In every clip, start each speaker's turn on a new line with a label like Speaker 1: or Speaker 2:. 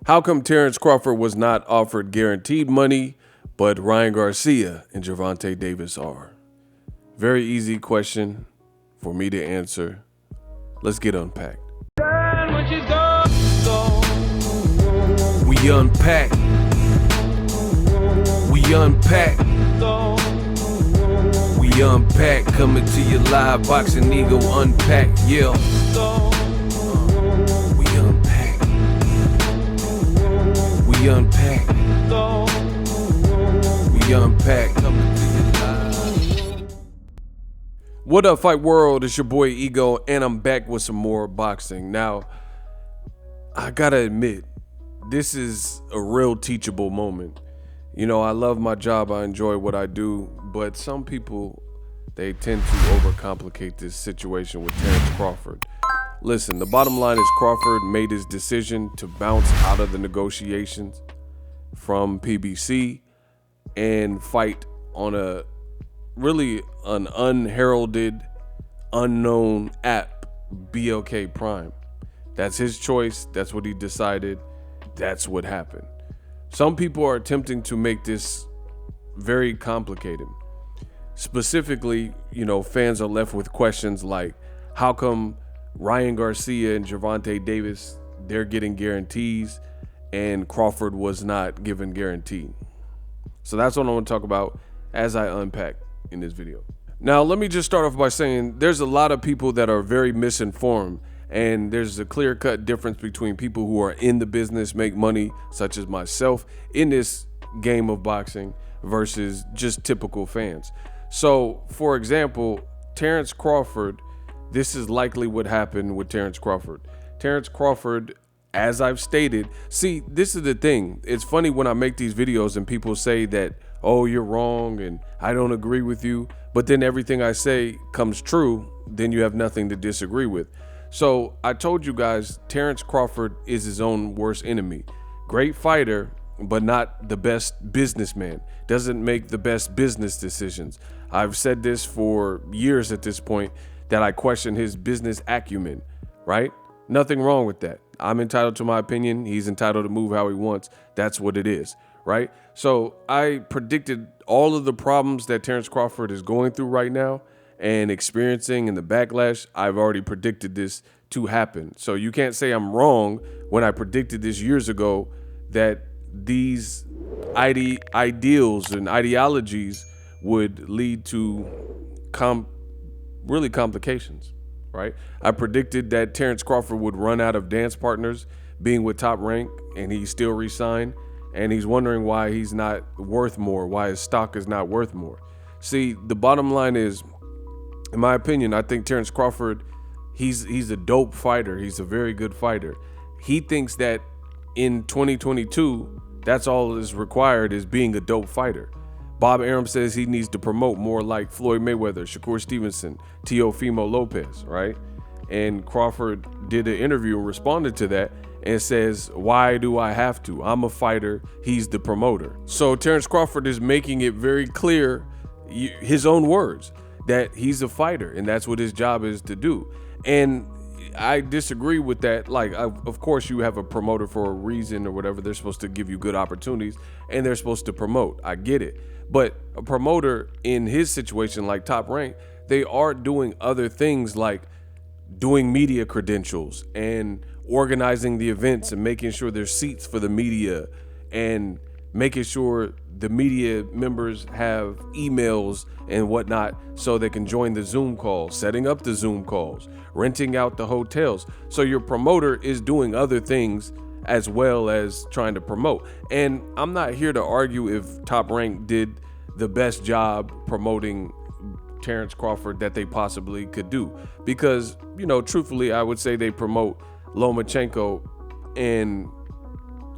Speaker 1: How come Terence Crawford was not offered guaranteed money, but Ryan Garcia and Gervonta Davis are? Very easy question for me to answer. Let's get unpacked. We unpack. We unpack. We unpack. Coming to you live, Boxingego unpack. Yeah. We unpack. We unpack. We unpack. Coming to you live. What up, Fight World? It's your boy Ego, and I'm back with some more boxing. Now, I gotta admit, this is a real teachable moment. You know, I love my job, I enjoy what I do, but some people, they tend to overcomplicate this situation with Terence Crawford. Listen, the bottom line is Crawford made his decision to bounce out of the negotiations from PBC and fight on an unheralded, unknown app, BLK Prime. That's his choice. That's what he decided. That's what happened. Some people are attempting to make this very complicated. Specifically, you know, fans are left with questions like, how come Ryan Garcia and Gervonta Davis, they're getting guarantees and Crawford was not given guarantee? So that's what I want to talk about as I unpack in this video. Now, let me just start off by saying there's a lot of people that are very misinformed, and there's a clear-cut difference between people who are in the business, make money, such as myself, in this game of boxing versus just typical fans. So, for example, Terence Crawford, this is likely what happened with Terence Crawford. Terence Crawford, as I've stated, see, this is the thing. It's funny when I make these videos and people say that, oh, you're wrong and I don't agree with you, but then everything I say comes true, then you have nothing to disagree with. So I told you guys, Terence Crawford is his own worst enemy. Great fighter, but not the best businessman. Doesn't make the best business decisions. I've said this for years at this point, that I question his business acumen, right? Nothing wrong with that. I'm entitled to my opinion. He's entitled to move how he wants. That's what it is, right? So I predicted all of the problems that Terence Crawford is going through right now and experiencing, and the backlash. I've already predicted this to happen. So you can't say I'm wrong when I predicted this years ago, that these ideals and ideologies would lead to really complications, right? I predicted that Terence Crawford would run out of dance partners being with Top Rank, and he still re-signed, and he's wondering why he's not worth more, why his stock is not worth more. See, the bottom line is, in my opinion, I think Terence Crawford, he's a dope fighter. He's a very good fighter. He thinks that in 2022, that's all is required, is being a dope fighter. Bob Arum says he needs to promote more like Floyd Mayweather, Shakur Stevenson, Teofimo Lopez, right? And Crawford did an interview and responded to that and says, why do I have to? I'm a fighter. He's the promoter. So Terence Crawford is making it very clear, his own words, that he's a fighter and that's what his job is to do. And I disagree with that. Like, of course you have a promoter for a reason or whatever. They're supposed to give you good opportunities and they're supposed to promote. I get it. But a promoter in his situation, like Top Rank, they are doing other things like doing media credentials and organizing the events and making sure there's seats for the media and making sure the media members have emails and whatnot so they can join the Zoom calls, setting up the Zoom calls, renting out the hotels. So your promoter is doing other things as well as trying to promote. And I'm not here to argue if Top Rank did the best job promoting Terence Crawford that they possibly could do. Because, you know, truthfully, I would say they promote Lomachenko and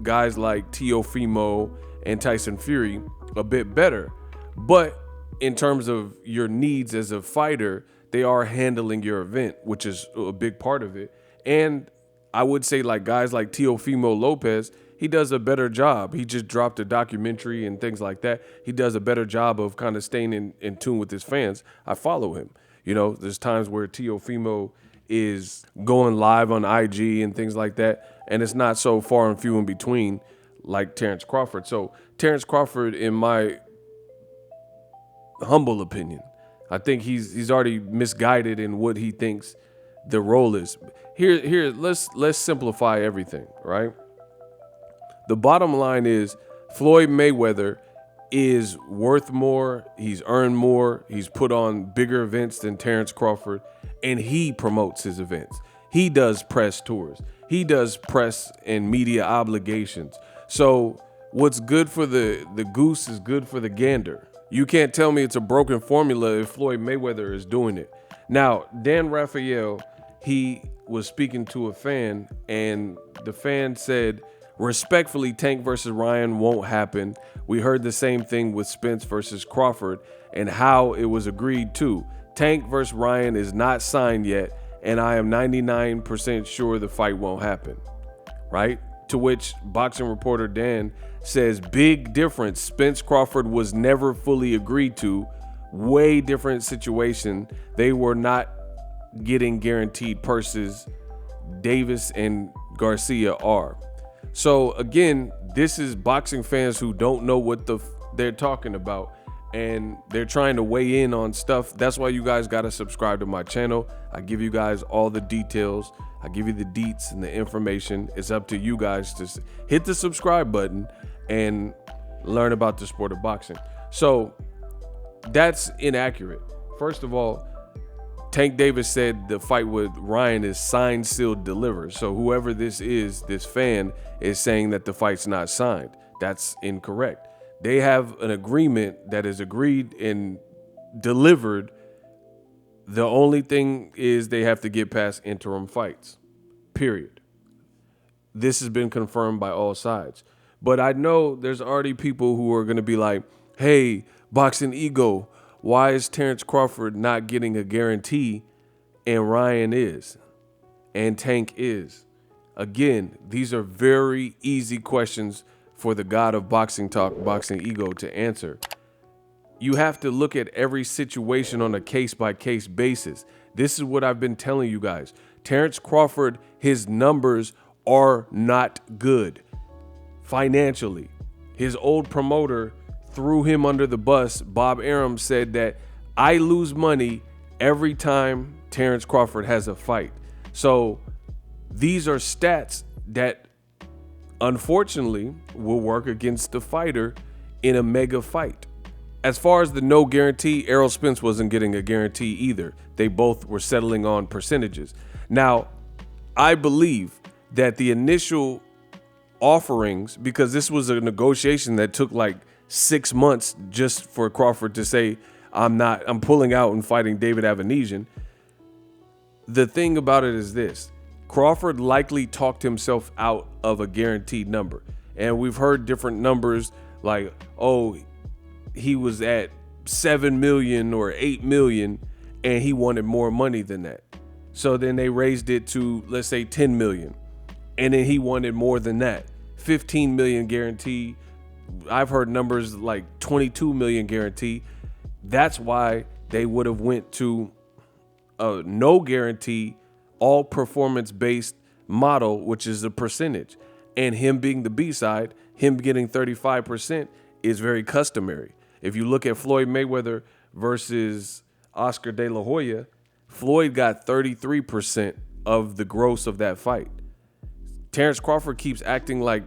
Speaker 1: guys like Teofimo and Tyson Fury a bit better. But in terms of your needs as a fighter, they are handling your event, which is a big part of it. And I would say like guys like Teofimo Lopez, he does a better job. He just dropped a documentary and things like that. He does a better job of kind of staying in tune with his fans. I follow him. You know, there's times where Teofimo is going live on IG and things like that. And it's not so far and few in between like Terence Crawford. So Terence Crawford, in my humble opinion, I think he's already misguided in what he thinks the role is. Here, let's simplify everything, right? The bottom line is Floyd Mayweather is worth more. He's earned more. He's put on bigger events than Terence Crawford, and he promotes his events. He does press tours. He does press and media obligations. So what's good for the goose is good for the gander. You can't tell me it's a broken formula if Floyd Mayweather is doing it. Now, Dan Raphael, he was speaking to a fan, and the fan said, respectfully, Tank versus Ryan won't happen. We heard the same thing with Spence versus Crawford and how it was agreed to. Tank versus Ryan is not signed yet, and I am 99% sure the fight won't happen, right? To which boxing reporter Dan says, big difference. Spence Crawford was never fully agreed to. Way different situation. They were not getting guaranteed purses. Davis and Garcia are. So again, this is boxing fans who don't know what they're talking about, and they're trying to weigh in on stuff. That's why you guys got to subscribe to my channel. I give you guys all the details. I give you the deets and the information. It's up to you guys to hit the subscribe button and learn about the sport of boxing. So that's inaccurate. First of all, Tank Davis said the fight with Ryan is signed, sealed, delivered. So whoever this is, this fan is saying that the fight's not signed. That's incorrect. They have an agreement that is agreed and delivered. The only thing is they have to get past interim fights, period. This has been confirmed by all sides. But I know there's already people who are going to be like, hey, Boxingego, why is Terence Crawford not getting a guarantee and Ryan is and Tank is? Again, these are very easy questions for the god of boxing talk, Boxingego, to answer. You have to look at every situation on a case-by-case basis. This is what I've been telling you guys. Terence Crawford, his numbers are not good financially. His old promoter threw him under the bus. Bob Arum said that I lose money every time Terence Crawford has a fight. So these are stats that unfortunately will work against the fighter in a mega fight. As far as the no guarantee, Errol Spence wasn't getting a guarantee either. They both were settling on percentages. Now, I believe that the initial offerings, because this was a negotiation that took like 6 months just for Crawford to say, I'm pulling out and fighting David Avanesian. The thing about it is this: Crawford likely talked himself out of a guaranteed number. And we've heard different numbers like, oh, he was at 7 million or 8 million and he wanted more money than that. So then they raised it to, let's say, 10 million. And then he wanted more than that. 15 million guarantee. I've heard numbers like 22 million guarantee. That's why they would have went to a no guarantee, all performance-based model, which is a percentage. And him being the B-side, him getting 35% is very customary. If you look at Floyd Mayweather versus Oscar De La Hoya, Floyd got 33% of the gross of that fight. Terence Crawford keeps acting like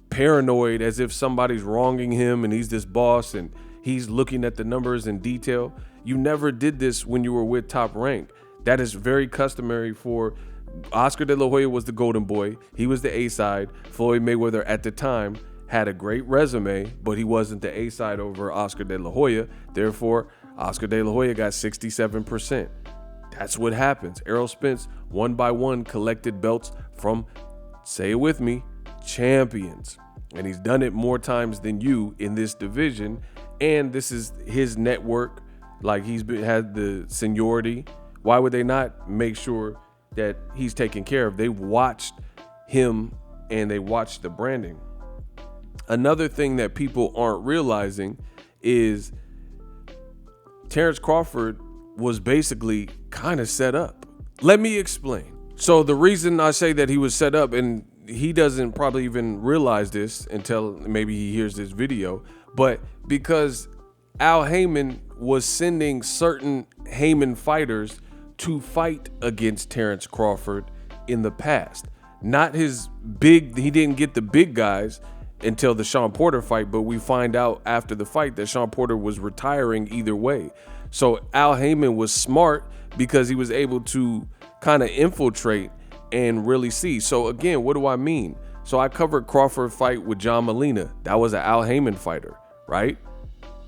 Speaker 1: paranoid, as if somebody's wronging him and he's this boss and he's looking at the numbers in detail. You never did this when you were with Top Rank. That is very customary for Oscar De La Hoya was the golden boy. He was the A side. Floyd Mayweather at the time had a great resume, but he wasn't the A side over Oscar De La Hoya. Therefore, Oscar De La Hoya got 67%. That's what happens. Errol Spence, one by one, collected belts from, say it with me, champions. And he's done it more times than you in this division. And this is his network. Like, had the seniority. Why would they not make sure that he's taken care of? They watched him and they watched the branding. Another thing that people aren't realizing is Terence Crawford was basically kind of set up. Let me explain. So the reason I say that he was set up, and he doesn't probably even realize this until maybe he hears this video, but because Al Haymon was sending certain Haymon fighters to fight against Terence Crawford in the past. Not his big, he didn't get the big guys until the Sean Porter fight, but we find out after the fight that Sean Porter was retiring either way. So Al Haymon was smart because he was able to kind of infiltrate and really see. So again, what do I mean? So I covered Crawford fight with John Molina. That was an Al Haymon fighter, right?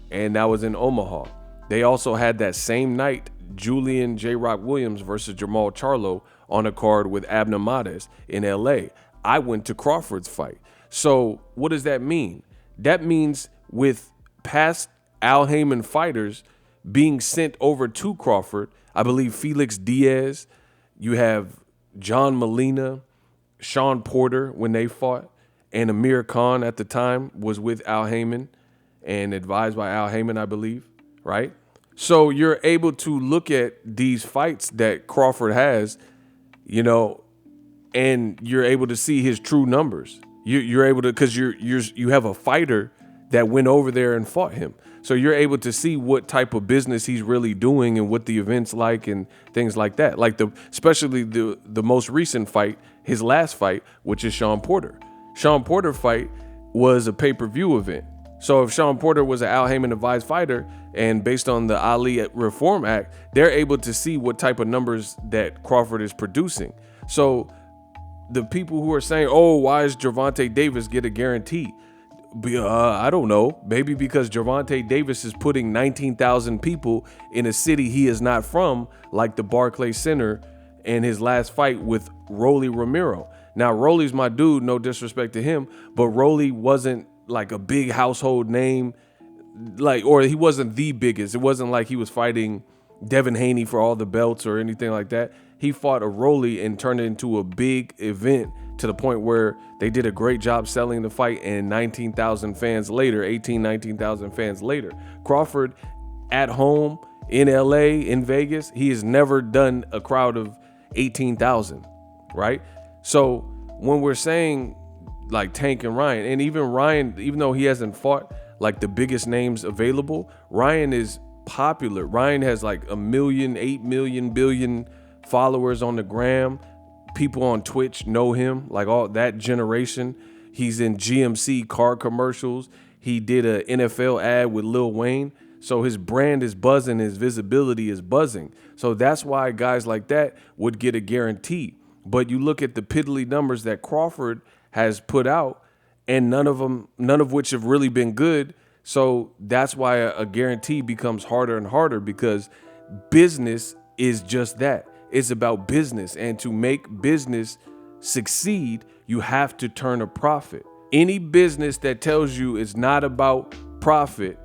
Speaker 1: And that was in Omaha. They also had that same night Julian J. Rock Williams versus Jamal Charlo on a card with Abner Mares in LA. I went to Crawford's fight. So what does that mean? That means with past Al Haymon fighters being sent over to Crawford, I believe Felix Diaz, you have John Molina, Sean Porter when they fought, and Amir Khan at the time was with Al Haymon and advised by Al Haymon, I believe, right? So you're able to look at these fights that Crawford has, you know, and you're able to see his true numbers. You're able to, because you have a fighter that went over there and fought him. So you're able to see what type of business he's really doing and what the event's like and things like that. Like especially the most recent fight, his last fight, which is Sean Porter. Sean Porter fight was a pay-per-view event. So if Sean Porter was an Al Haymon advised fighter, and based on the Ali Reform Act, they're able to see what type of numbers that Crawford is producing. So the people who are saying, oh, why is Gervonta Davis get a guarantee? I don't know. Maybe because Gervonta Davis is putting 19,000 people in a city he is not from, like the Barclays Center in his last fight with Rolly Romero. Now, Rolly's my dude, no disrespect to him, but Rolly wasn't like a big household name, or he wasn't the biggest. It wasn't like he was fighting Devin Haney for all the belts or anything like that. He fought a Rolly and turned it into a big event to the point where they did a great job selling the fight, and 19,000 fans later, 19,000 fans later. Crawford at home in LA, in Vegas, he has never done a crowd of 18,000, right? So when we're saying like Tank and Ryan, and even Ryan, even though he hasn't fought like the biggest names available, Ryan is popular. Ryan has like 1 million, 8 million, billion followers on the gram. People on Twitch know him, like all that generation. He's in GMC car commercials. He did an NFL ad with Lil Wayne. So his brand is buzzing, his visibility is buzzing. So that's why guys like that would get a guarantee. But you look at the piddly numbers that Crawford has put out, and none of which have really been good. So that's why a guarantee becomes harder and harder, because business is just that. It's about business, and to make business succeed, you have to turn a profit. Any business that tells you it's not about profit,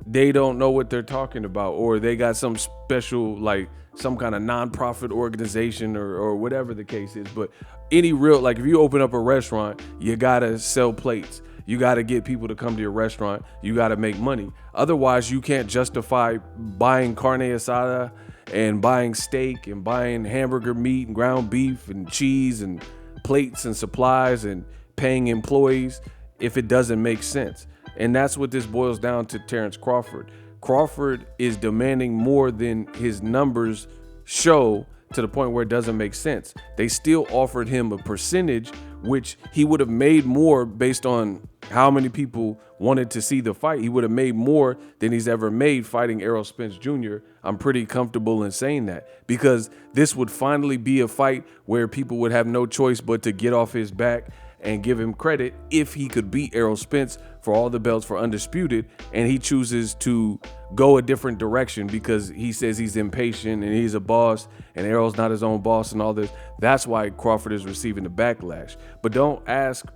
Speaker 1: they don't know what they're talking about, or they got some special, like some kind of nonprofit organization or whatever the case is. But any real, like if you open up a restaurant, you gotta sell plates. You gotta get people to come to your restaurant. You gotta make money. Otherwise, you can't justify buying carne asada and buying steak and buying hamburger meat and ground beef and cheese and plates and supplies and paying employees if it doesn't make sense. And that's what this boils down to Terence Crawford. Crawford is demanding more than his numbers show, to the point where it doesn't make sense. They still offered him a percentage, which he would have made more based on how many people wanted to see the fight. He would have made more than he's ever made fighting Errol Spence Jr. I'm pretty comfortable in saying that, because this would finally be a fight where people would have no choice but to get off his back and give him credit if he could beat Errol Spence for all the belts for undisputed, and he chooses to go a different direction because he says he's impatient and he's a boss and Errol's not his own boss and all this. That's why Crawford is receiving the backlash. But don't ask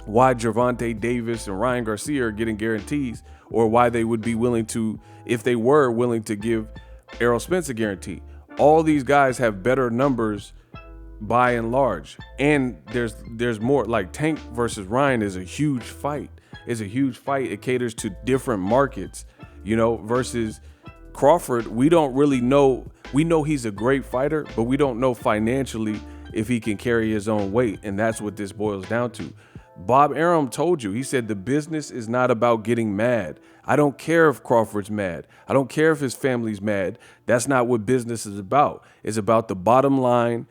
Speaker 1: why Gervonta Davis and Ryan Garcia are getting guarantees, or why they would be willing to, if they were willing to give Errol Spence a guarantee. All these guys have better numbers by and large, and there's more. Like Tank versus Ryan is a huge fight. It's a huge fight. It caters to different markets, you know, versus Crawford. We don't really know. We know he's a great fighter, but we don't know financially if he can carry his own weight. And that's what this boils down to. Bob Arum told you, he said, the business is not about getting mad. I don't care if Crawford's mad. I don't care if his family's mad. That's not what business is about. It's about the bottom line.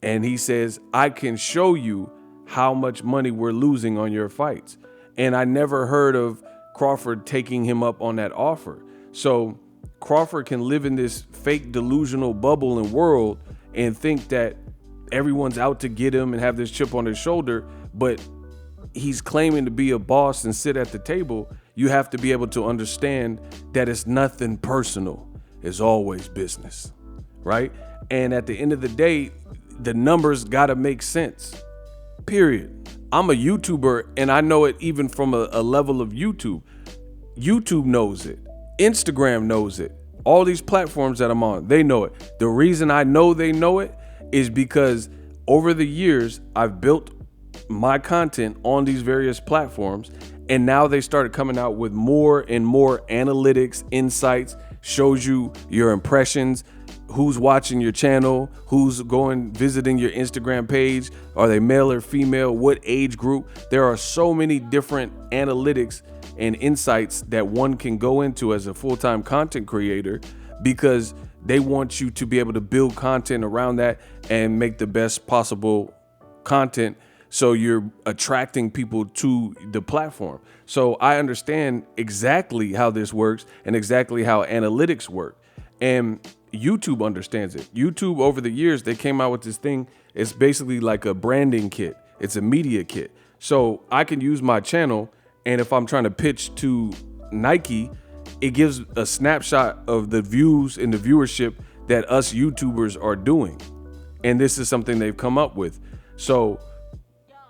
Speaker 1: And he says, I can show you how much money we're losing on your fights. And I never heard of Crawford taking him up on that offer. So Crawford can live in this fake delusional bubble and world and think that everyone's out to get him and have this chip on his shoulder, but he's claiming to be a boss and sit at the table. You have to be able to understand that it's nothing personal. It's always business, right? And at the end of the day, the numbers gotta make sense, period. I'm a YouTuber and I know it even from a level of YouTube. YouTube knows it. Instagram knows it. All these platforms that I'm on, they know it. The reason I know they know it is because over the years, I've built my content on these various platforms, and now they started coming out with more and more analytics, insights, shows you your impressions, who's watching your channel, who's visiting your Instagram page, are they male or female, what age group. There are so many different analytics and insights that one can go into as a full-time content creator, because they want you to be able to build content around that and make the best possible content, so you're attracting people to the platform. So I understand exactly how this works and exactly how analytics work. And YouTube understands it. YouTube, over the years, they came out with this thing. It's basically like a branding kit. It's a media kit. So I can use my channel, and if I'm trying to pitch to Nike, it gives a snapshot of the views and the viewership that us YouTubers are doing. And this is something they've come up with. So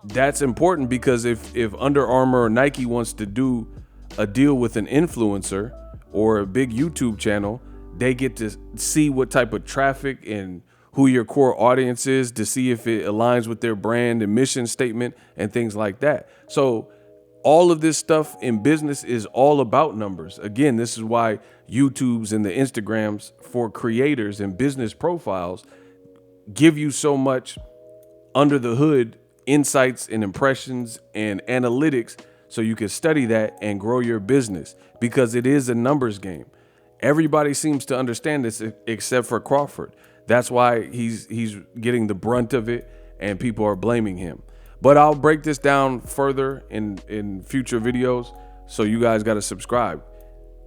Speaker 1: that's important, because if Under Armour or Nike wants to do a deal with an influencer or a big YouTube channel, they get to see what type of traffic and who your core audience is, to see if it aligns with their brand and mission statement and things like that. So all of this stuff in business is all about numbers. Again, this is why YouTubes and the Instagrams for creators and business profiles give you so much under the hood insights and impressions and analytics, so you can study that and grow your business, because it is a numbers game. Everybody seems to understand this except for Crawford. That's why he's getting the brunt of it and people are blaming him. But I'll break this down further in future videos, so you guys got to subscribe.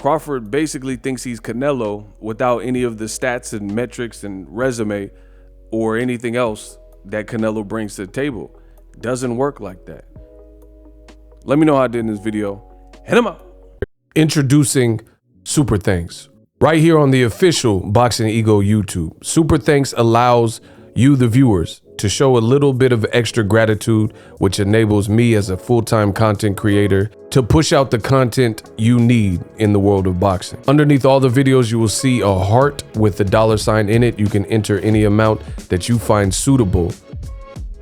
Speaker 1: Crawford basically thinks he's Canelo without any of the stats and metrics and resume or anything else that Canelo brings to the table. Doesn't work like that. Let me know how I did in this video. Hit him up. Introducing Super Thanks, right here on the official Boxingego YouTube. Super Thanks allows you, the viewers, to show a little bit of extra gratitude, which enables me as a full-time content creator to push out the content you need in the world of boxing. Underneath all the videos, you will see a heart with the $sign in it. You can enter any amount that you find suitable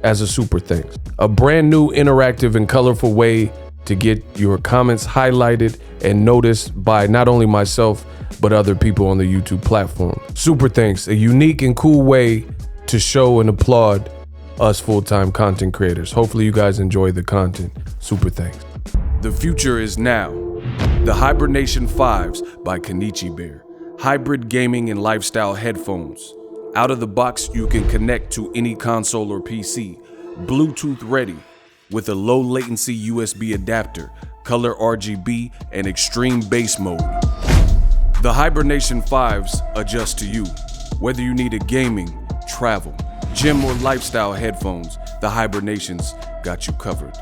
Speaker 1: as a super thanks. A brand new interactive and colorful way to get your comments highlighted and noticed by not only myself, but other people on the YouTube platform. Super thanks, a unique and cool way to show and applaud us full-time content creators. Hopefully you guys enjoy the content. Super thanks. The future is now. The Hibernation 5s by Kenichi Bear. Hybrid gaming and lifestyle headphones. Out of the box, you can connect to any console or PC. Bluetooth ready with a low latency USB adapter, color RGB, and extreme bass mode. The Hibernation 5s adjust to you. Whether you need a gaming, travel, gym, or lifestyle headphones, the Hibernations got you covered.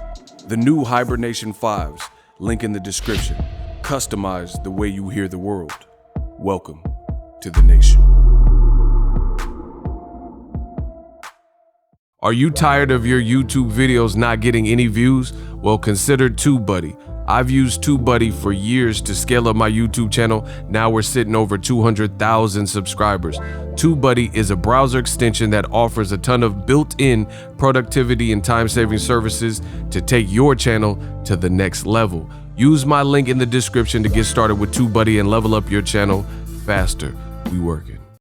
Speaker 1: The new Hibernation 5s, link in the description. Customize the way you hear the world. Welcome to the nation. Are you tired of your YouTube videos not getting any views? Well, consider TubeBuddy. I've used TubeBuddy for years to scale up my YouTube channel. Now we're sitting over 200,000 subscribers. TubeBuddy is a browser extension that offers a ton of built-in productivity and time-saving services to take your channel to the next level. Use my link in the description to get started with TubeBuddy and level up your channel faster. We work it.